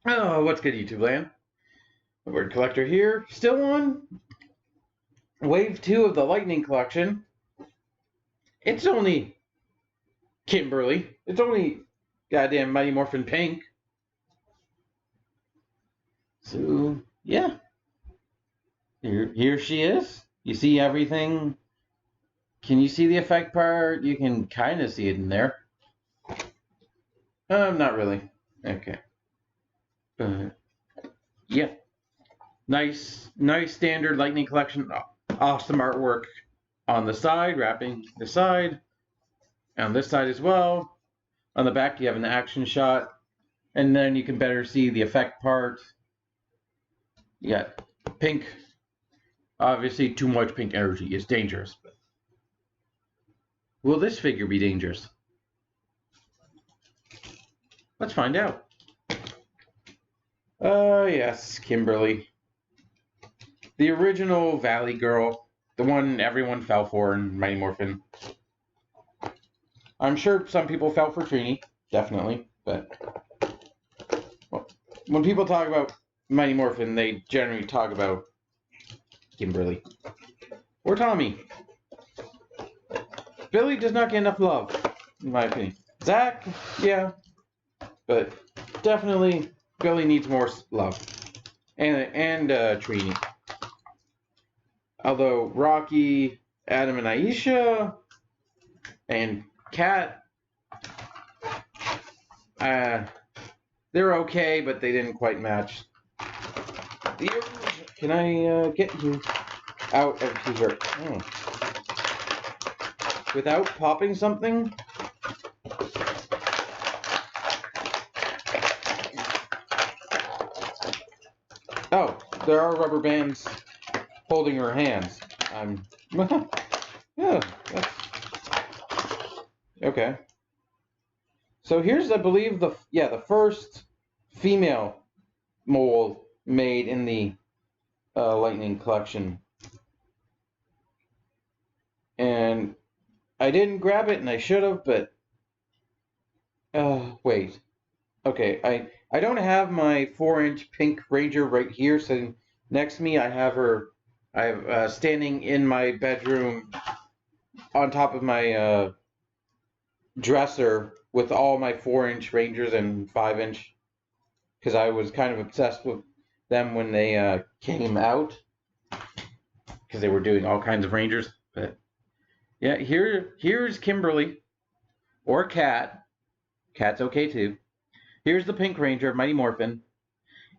Oh, what's good, YouTube land? Word collector here, still on wave 2 of the Lightning collection. It's only Kimberly. It's only goddamn Mighty Morphin Pink. So, yeah. Here she is. You see everything. Can you see the effect part? You can kind of see it in there. Not really. Okay. Yeah. Nice standard Lightning collection. Awesome artwork on the side, wrapping the side. On this side as well. On the back, you have an action shot, and then you can better see the effect part. You got pink. Obviously, too much pink energy is dangerous. But will this figure be dangerous? Let's find out. Yes, Kimberly. The original Valley Girl. The one everyone fell for in Mighty Morphin. I'm sure some people fell for Trini, definitely, but well, when people talk about Mighty Morphin, they generally talk about Kimberly. Or Tommy. Billy does not get enough love, in my opinion. Zach, yeah, but definitely Billy needs more love. And Trini. Although Rocky, Adam and Aisha, and Cat, they're okay, but they didn't quite match. Can I get you out of here? Oh. Without popping something? Oh, there are rubber bands holding her hands. Yeah, that's okay. So here's, I believe, the first female mold made in the Lightning collection. And I didn't grab it, and I should have, but wait. Okay, I don't have my 4-inch pink Ranger right here sitting next to me. I have her. I have standing in my bedroom on top of my dresser with all my 4-inch Rangers and 5-inch, because I was kind of obsessed with them when they came out, because they were doing all kinds of Rangers. But yeah, here's Kimberly or Cat. Cat's okay too. Here's the Pink Ranger of Mighty Morphin.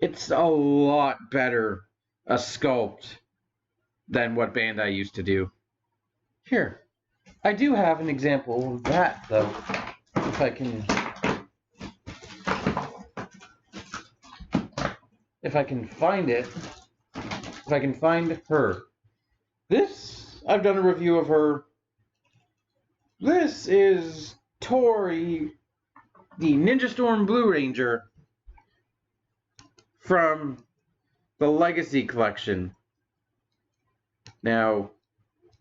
It's a lot better a sculpt than what Bandai used to do. Here, I do have an example of that, though. If I can find it. If I can find her. This, I've done a review of her. This is Tori, the Ninja Storm Blue Ranger from the Legacy collection. Now,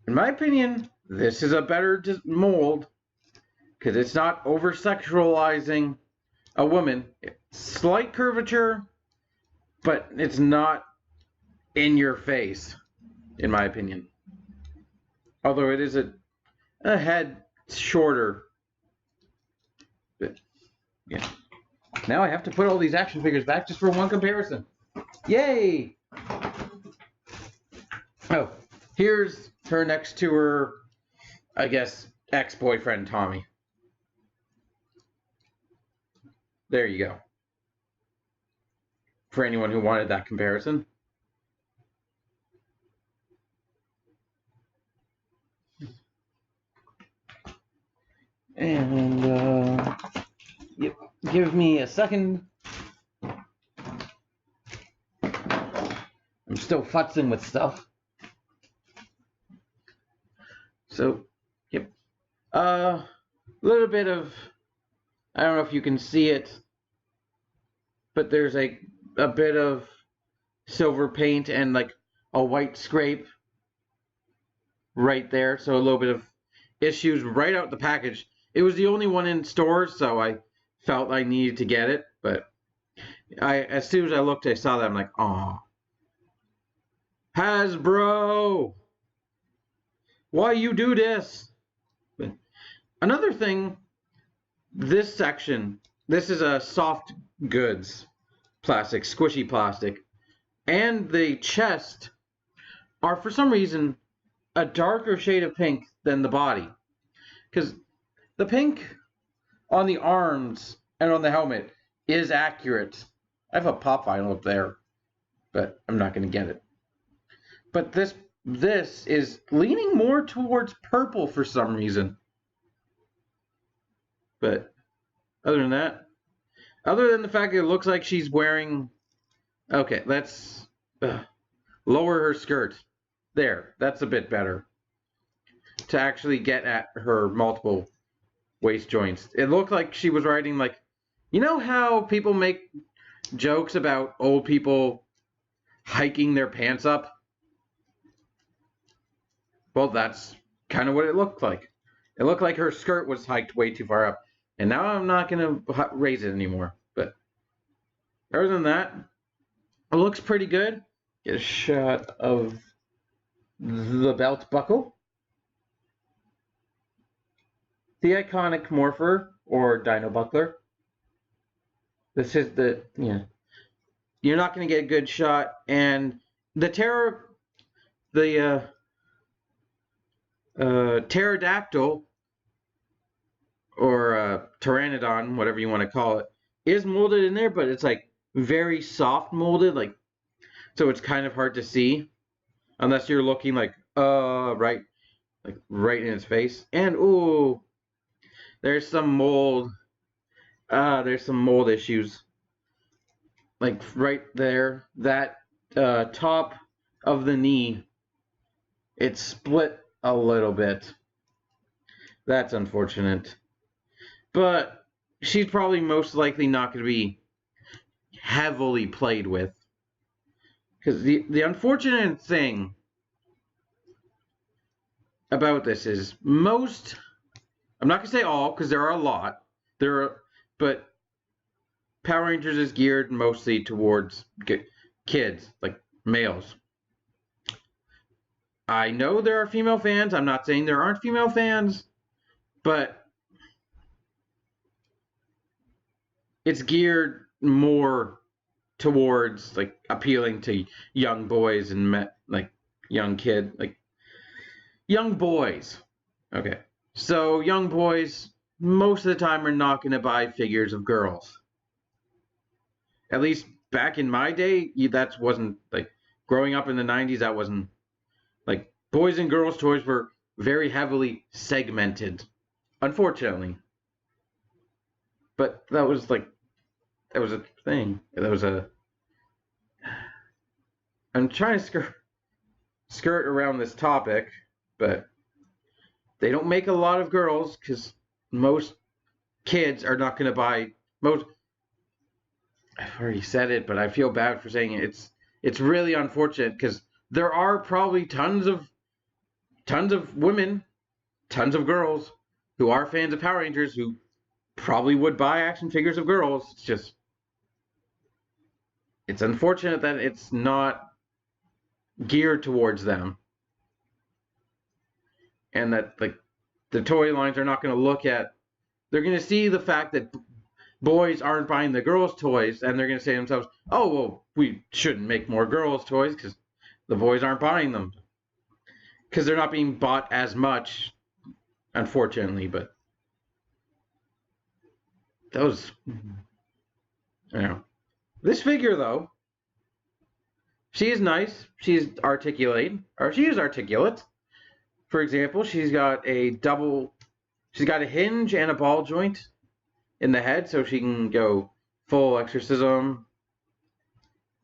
in my opinion, this is a better mold because it's not over-sexualizing a woman. Slight curvature, but it's not in your face, in my opinion. Although it is a head shorter. But, yeah. Now I have to put all these action figures back just for one comparison. Yay! Oh, here's her next to her, I guess, ex-boyfriend Tommy. There you go. For anyone who wanted that comparison. And, yep, give me a second. I'm still futzing with stuff. So, yep. A little bit of, I don't know if you can see it, but there's a bit of silver paint and like a white scrape right there. So a little bit of issues right out the package. It was the only one in stores, so I felt I needed to get it, but As soon as I looked, I saw that. I'm like, oh, Hasbro, why you do this? But another thing, this section, this is a soft goods plastic, squishy plastic, and the chest are for some reason a darker shade of pink than the body. Because the pink on the arms and on the helmet is accurate. I have a pop vinyl up there, but I'm not going to get it. But this is leaning more towards purple for some reason. But other than that, other than the fact that it looks like she's wearing... Okay, let's lower her skirt. There, that's a bit better. To actually get at her multiple waist joints. It looked like she was riding like... You know how people make jokes about old people hiking their pants up? Well, that's kind of what it looked like. It looked like her skirt was hiked way too far up. And now I'm not going to raise it anymore. But other than that, it looks pretty good. Get a shot of the belt buckle. The iconic Morpher or Dino Buckler. This is the, yeah. You're not going to get a good shot. And the pterodactyl or pteranodon, whatever you want to call it, is molded in there, but it's like very soft molded, like, so it's kind of hard to see unless you're looking like right in its face. And ooh, there's some mold. There's some mold issues. Like right there, that top of the knee, it's split a little bit. That's unfortunate. But she's probably most likely not going to be heavily played with. Because the unfortunate thing about this is most, I'm not going to say all, because there are a lot, but Power Rangers is geared mostly towards kids, like males. I know there are female fans. I'm not saying there aren't female fans, but it's geared more towards like appealing to young boys and like young boys. Okay, so young boys most of the time are not going to buy figures of girls. At least back in my day, that wasn't like growing up in the 90s. That wasn't like boys and girls toys were very heavily segmented, unfortunately. But that was a thing. I'm trying to skirt around this topic, but they don't make a lot of girls because most kids are not going to buy most. I've already said it, but I feel bad for saying it. It's really unfortunate because there are probably tons of women, tons of girls who are fans of Power Rangers who probably would buy action figures of girls. It's unfortunate that it's not geared towards them. And that like the toy lines are not going to look at, they're going to see the fact that boys aren't buying the girls' toys, and they're going to say to themselves, oh, well, we shouldn't make more girls' toys because the boys aren't buying them. Because they're not being bought as much, unfortunately, but those, you know. This figure, though, she is nice. She is articulate. For example, she's got a hinge and a ball joint in the head, so she can go full exorcism.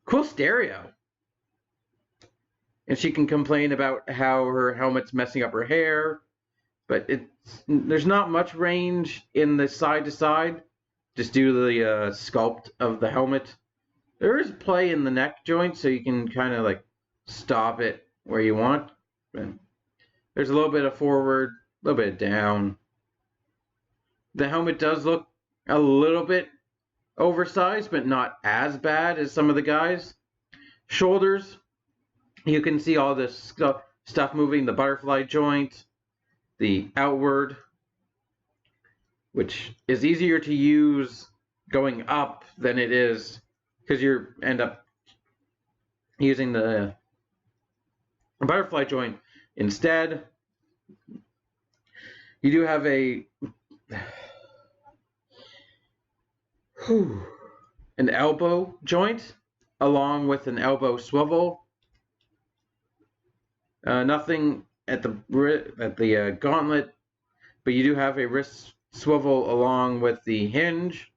Cool stereo. And she can complain about how her helmet's messing up her hair, but there's not much range in the side to side, just due to the sculpt of the helmet. There is play in the neck joint, so you can kind of like stop it where you want. But there's a little bit of forward, a little bit of down. The helmet does look a little bit oversized, but not as bad as some of the guys. Shoulders, you can see all this stuff moving, the butterfly joint, the outward, which is easier to use going up than it is because you end up using the butterfly joint instead. You do have an elbow joint along with an elbow swivel. Nothing at the gauntlet, but you do have a wrist swivel along with the hinge.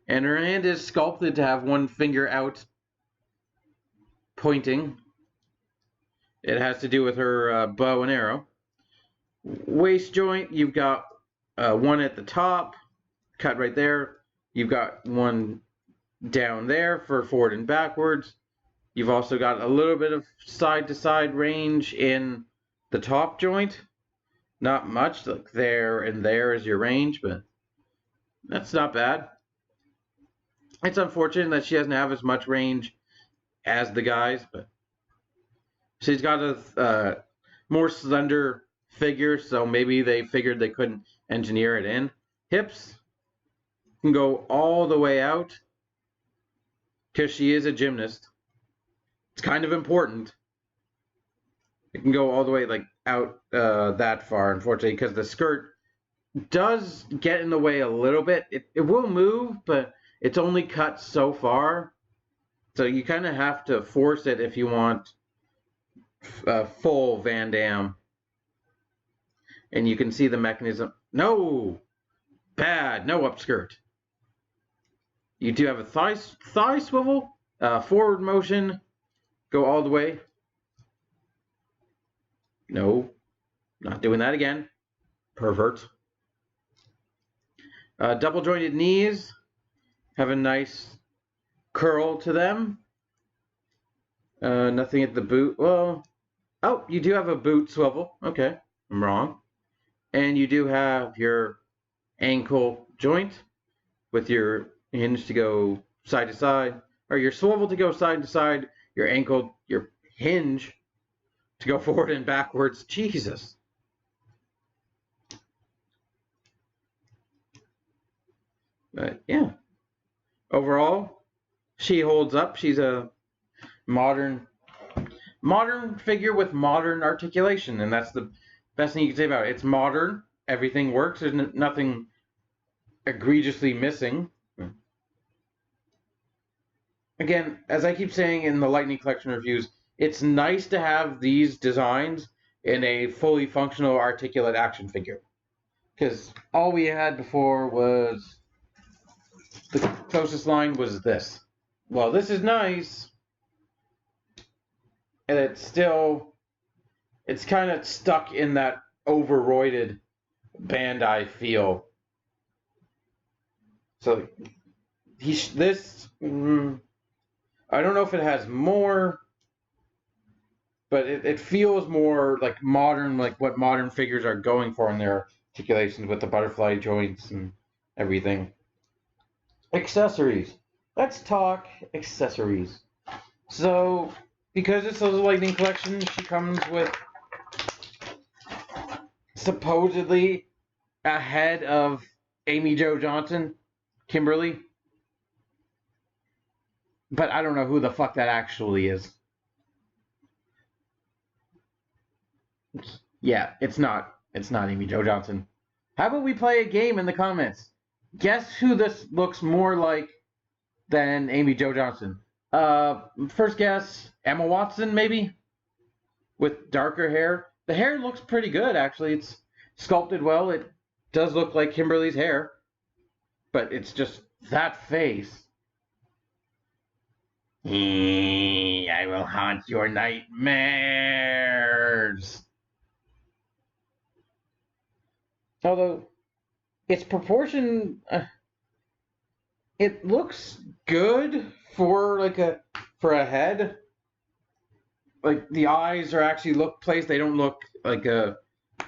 And her hand is sculpted to have one finger out pointing. It has to do with her bow and arrow. Waist joint, you've got one at the top, cut right there. You've got one down there for forward and backwards. You've also got a little bit of side-to-side range in the top joint. Not much, like there and there is your range, but that's not bad. It's unfortunate that she doesn't have as much range as the guys, but she's got a more slender figure, so maybe they figured they couldn't engineer it in. Hips can go all the way out because she is a gymnast. It's kind of important. It can go all the way like out that far, unfortunately, because the skirt does get in the way a little bit. It will move, but it's only cut so far. So you kind of have to force it if you want full Van Damme. And you can see the mechanism. No! Bad. No upskirt. You do have a thigh swivel, forward motion, go all the way. No, not doing that again. Pervert. Double jointed knees have a nice curl to them. Nothing at the boot. Well, oh, you do have a boot swivel. Okay, I'm wrong. And you do have your ankle joint with your hinge to go side to side, or your swivel to go side to side, your ankle, your hinge to go forward and backwards. Jesus. But yeah, overall, she holds up. She's a modern figure with modern articulation, and that's the best thing you can say about it. It's modern. Everything works. There's nothing egregiously missing. Again, as I keep saying in the Lightning Collection reviews, it's nice to have these designs in a fully functional, articulate action figure. Because all we had before was... the closest line was this. Well, this is nice. And it's still... it's kind of stuck in that overroided Bandai feel. So, this... I don't know if it has more, but it feels more like modern, like what modern figures are going for in their articulations with the butterfly joints and everything. Accessories. Let's talk accessories. So, because it's a Lightning Collection, she comes with supposedly ahead of Amy Jo Johnson, Kimberly. But I don't know who the fuck that actually is. Yeah, it's not Amy Jo Johnson. How about we play a game in the comments? Guess who this looks more like than Amy Jo Johnson? First guess, Emma Watson, maybe? With darker hair. The hair looks pretty good, actually. It's sculpted well. It does look like Kimberly's hair. But it's just that face. I will haunt your nightmares. Although, its proportion, it looks good for a head. Like the eyes are actually look placed. They don't look like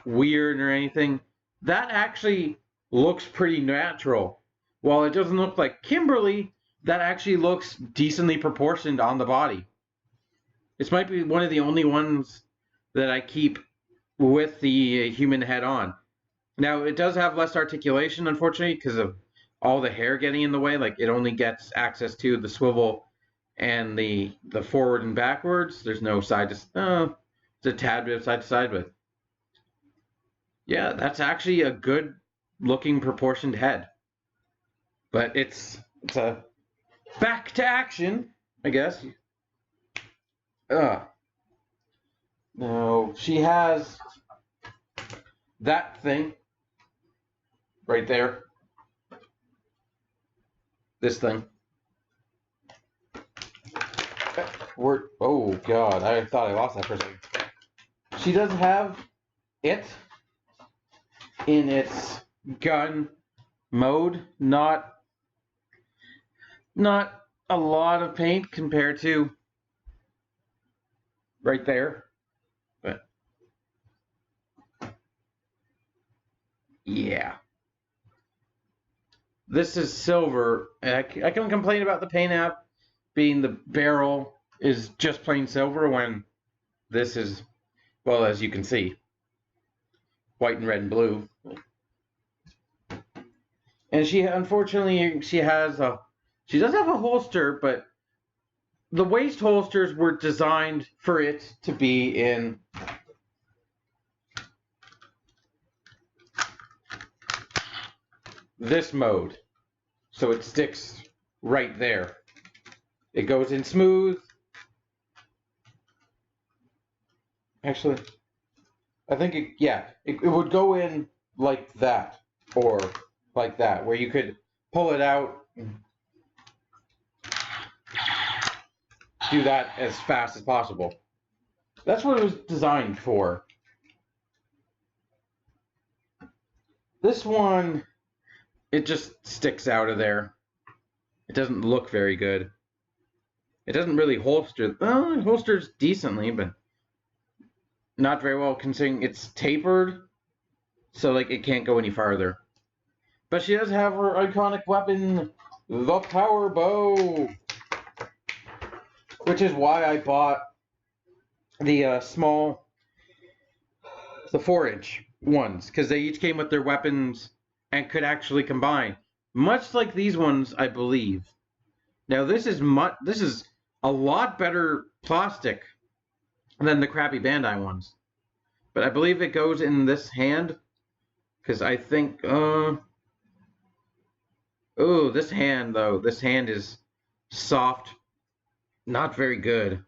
weird or anything. That actually looks pretty natural. While it doesn't look like Kimberly, that actually looks decently proportioned on the body. This might be one of the only ones that I keep with the human head on. Now, it does have less articulation, unfortunately, because of all the hair getting in the way. Like, it only gets access to the swivel and the forward and backwards. There's no side to it's a tad bit of side to side, but yeah, that's actually a good looking proportioned head. But it's a back to action, I guess. No, she has that thing right there. This thing. Oh god, I thought I lost that for a second. She does have it in its gun mode, not a lot of paint compared to right there, but yeah. This is silver. I can complain about the paint app being the barrel is just plain silver when this is, well, as you can see, white and red and blue. And she, unfortunately, she does have a holster, but the waist holsters were designed for it to be in this mode. So it sticks right there. It goes in smooth. Actually, I think it would go in like that or like that, where you could pull it out, do that as fast as possible. That's what it was designed for. This one, it just sticks out of there. It doesn't look very good. It doesn't really holster. Well, it holsters decently, but not very well considering it's tapered, so like it can't go any farther. But she does have her iconic weapon, the power bow, which is why I bought the the 4-inch ones, because they each came with their weapons and could actually combine, much like these ones, I believe. Now this is a lot better plastic than the crappy Bandai ones, but I believe it goes in this hand, because I think this hand though, this hand is soft, not very good.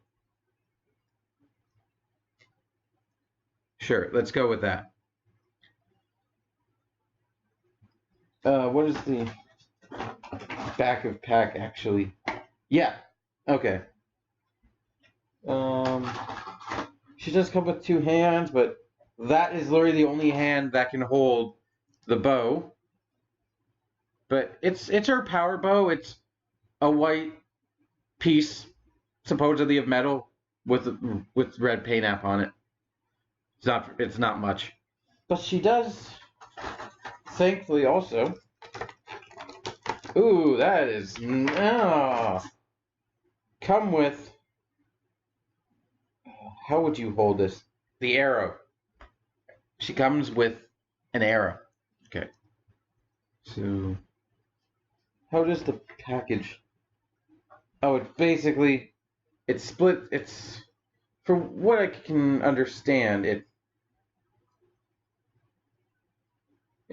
Sure, let's go with that. What is the back of pack actually? Yeah, okay. She does come with 2 hands, but that is literally the only hand that can hold the bow. But it's her power bow. It's a white piece, supposedly of metal, with red paint app on it. It's not much, but she does, thankfully, also. Ooh, that is come with. How would you hold this? The arrow. She comes with an arrow. Okay. So, how does the package? Oh, it's split. It's, for what I can understand, it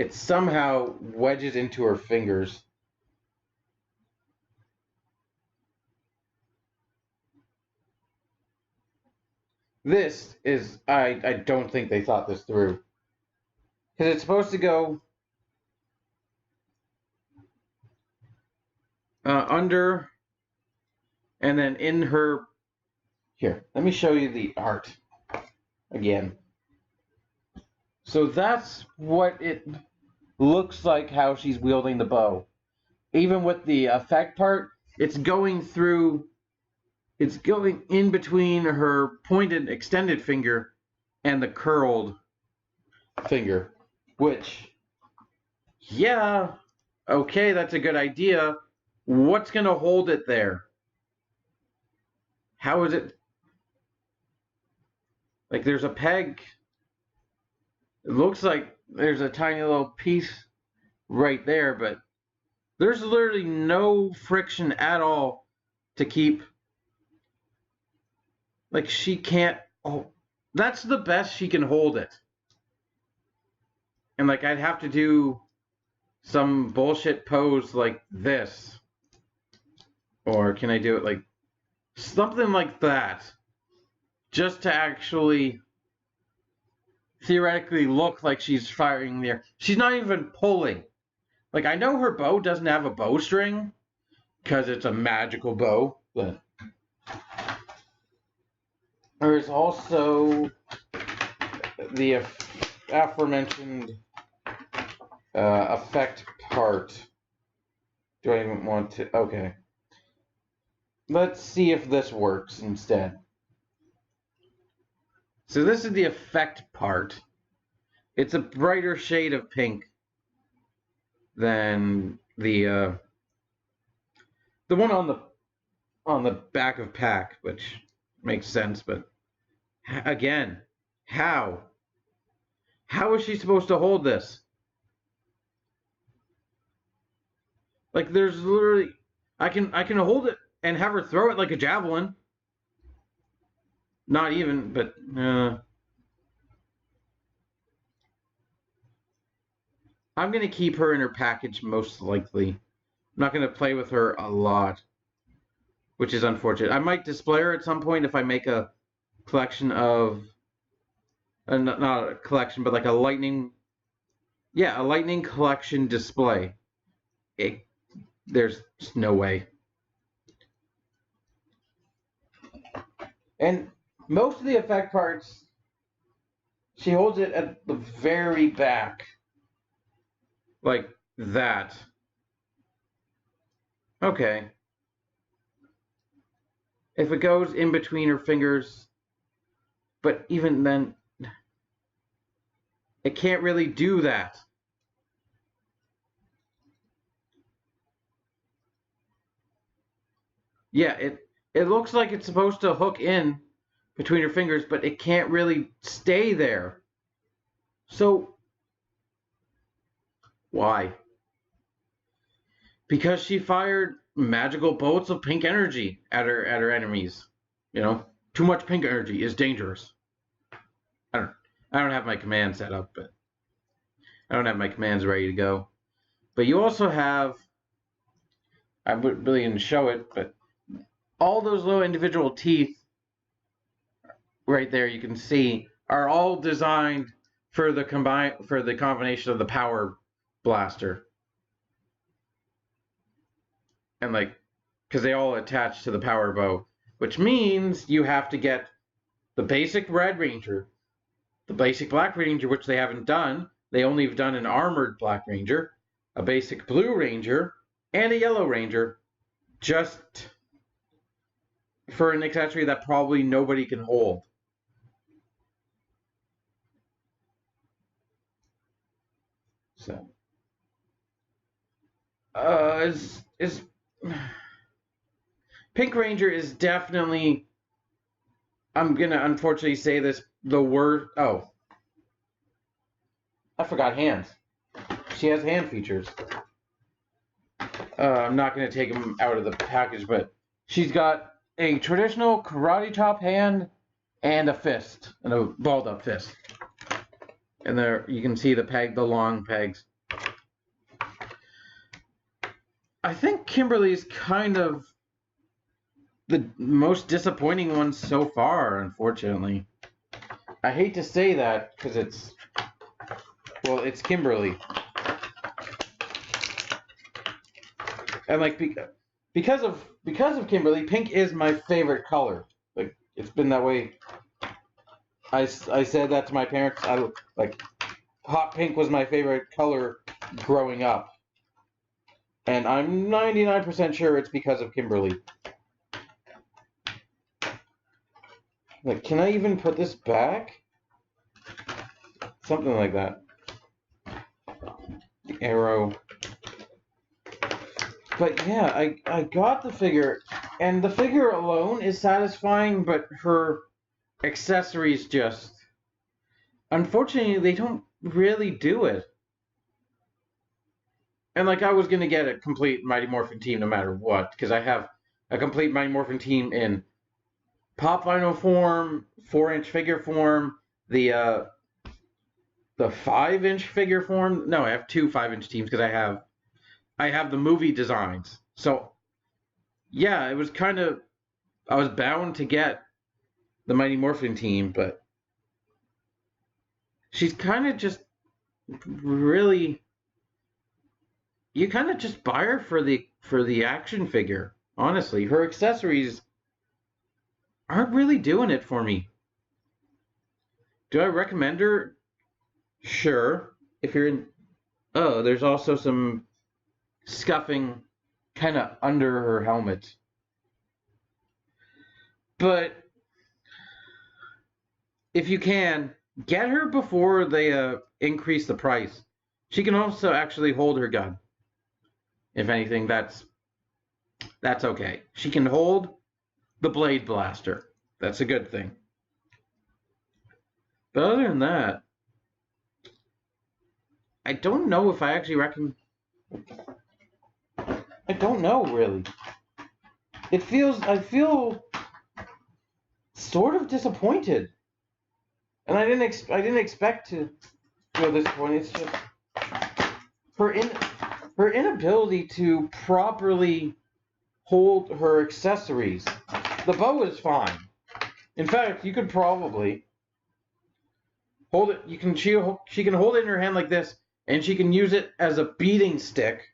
somehow wedges into her fingers. This is, I don't think they thought this through. Because it's supposed to go under and then in her. Here, let me show you the art again. So that's what it looks like, how she's wielding the bow. Even with the effect part, it's going in between her pointed extended finger and the curled finger, which Yeah, okay, that's a good idea. What's going to hold it there? How is it? Like, there's a peg. It looks like there's a tiny little piece right there, but there's literally no friction at all to keep. Like, she can't. Oh, that's the best she can hold it. And, like, I'd have to do some bullshit pose like this. Or can I do it like something like that? Just to actually theoretically look like she's firing there. She's not even pulling. Like, I know her bow doesn't have a bowstring because it's a magical bow, but there's also the aforementioned effect part. Do I even want to? Okay. Let's see if this works instead. So this is the effect part. It's a brighter shade of pink than the one on the back of pack, which makes sense. But again, how? How is she supposed to hold this? Like, there's literally, I can hold it and have her throw it like a javelin. Not even, but I'm gonna keep her in her package most likely. I'm not gonna play with her a lot, which is unfortunate. I might display her at some point if I make a collection of, not a collection, but like a lightning, yeah, a lightning collection display. There's just no way. And most of the effect parts, she holds it at the very back. Like that. Okay. If it goes in between her fingers, but even then, it can't really do that. Yeah, it looks like it's supposed to hook in between her fingers, but it can't really stay there. So why? Because she fired magical bolts of pink energy at her enemies. You know, too much pink energy is dangerous. I don't I don't have my command set up, but I don't have my commands ready to go. But you also have, I really didn't show it, but all those little individual teeth right there you can see are all designed for the combination of the power blaster. And like, because they all attach to the power bow, which means you have to get the basic Red Ranger, the basic Black Ranger, which they haven't done. They only have done an armored Black Ranger, a basic Blue Ranger, and a Yellow Ranger, just for an accessory that probably nobody can hold. So, is Pink Ranger is definitely, I'm gonna unfortunately say this, the worst. Oh, I forgot hands. She has hand features. I'm not gonna take them out of the package, but she's got a traditional karate chop hand and a fist, and a balled up fist. And there you can see the long pegs. I think Kimberly's kind of the most disappointing one so far, unfortunately. I hate to say that because it's Kimberly. And like because of Kimberly, pink is my favorite color. Like, it's been that way. I said that to my parents. I like hot pink was my favorite color growing up. And I'm 99% sure it's because of Kimberly. Like, can I even put this back? Something like that. Arrow. But yeah, I got the figure, and the figure alone is satisfying, but her accessories just... Unfortunately, they don't really do it. And like, I was going to get a complete Mighty Morphin team no matter what, because I have a complete Mighty Morphin team in pop vinyl form, 4-inch figure form, the 5-inch figure form. No, I have 2 5-inch teams because I have the movie designs. So yeah, it was kind of, I was bound to get the Mighty Morphin team, but she's kind of just really, you kind of just buy her for the action figure. Honestly, her accessories aren't really doing it for me. Do I recommend her? Sure. If you're in... Oh, there's also some scuffing kind of under her helmet. But if you can, get her before they increase the price. She can also actually hold her gun. If anything, that's okay. She can hold the blade blaster. That's a good thing. But other than that, I don't know if I actually reckon... I don't know, really. I feel sort of disappointed. And I didn't expect to feel disappointed. It's just her inability to properly hold her accessories. The bow is fine. In fact, you could probably hold it. She can hold it in her hand like this, and she can use it as a beating stick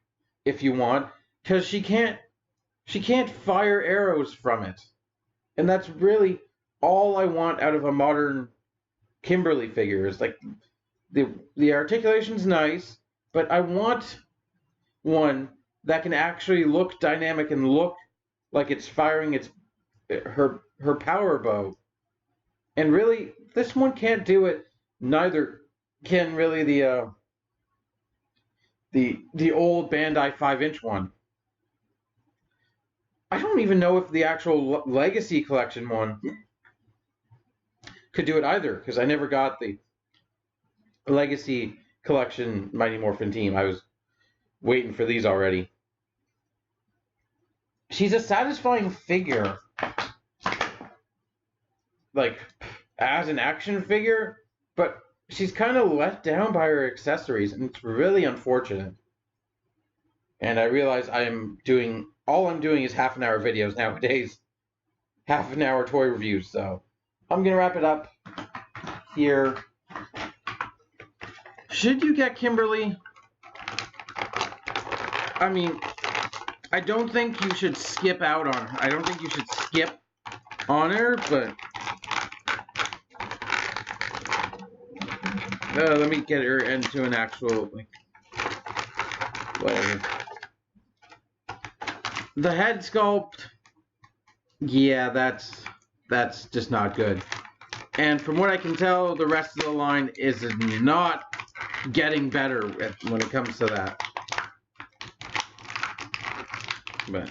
if you want, because she can't fire arrows from it. And that's really all I want out of a modern Kimberly figure. Is like the articulation's nice, but I want one that can actually look dynamic and look like it's firing her power bow. And really, this one can't do it. Neither can really the old Bandai 5-inch one. I don't even know if the actual Legacy Collection one could do it either, because I never got the Legacy Collection Mighty Morphin team. I was waiting for these already. She's a satisfying figure, like, as an action figure, but she's kind of let down by her accessories, and it's really unfortunate. And I realize all I'm doing is half-an-hour videos nowadays. Half-an-hour toy reviews, so I'm going to wrap it up here. Should you get Kimberly? I mean, I don't think you should skip out on her. I don't think you should skip on her, but... let me get her into an actual, like, whatever. The head sculpt, yeah, that's just not good. And from what I can tell, the rest of the line is not getting better when it comes to that. But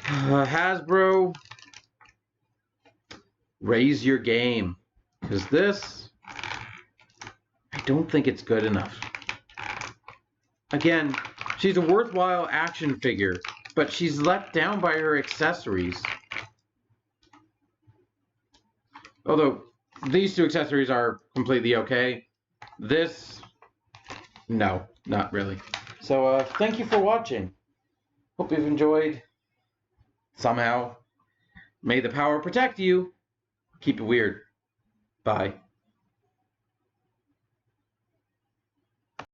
Hasbro, raise your game, because this, I don't think it's good enough. Again, she's a worthwhile action figure, but she's let down by her accessories. Although these 2 accessories are completely okay. This, no, not really. So thank you for watching. Hope you've enjoyed. Somehow. May the power protect you. Keep it weird. Bye.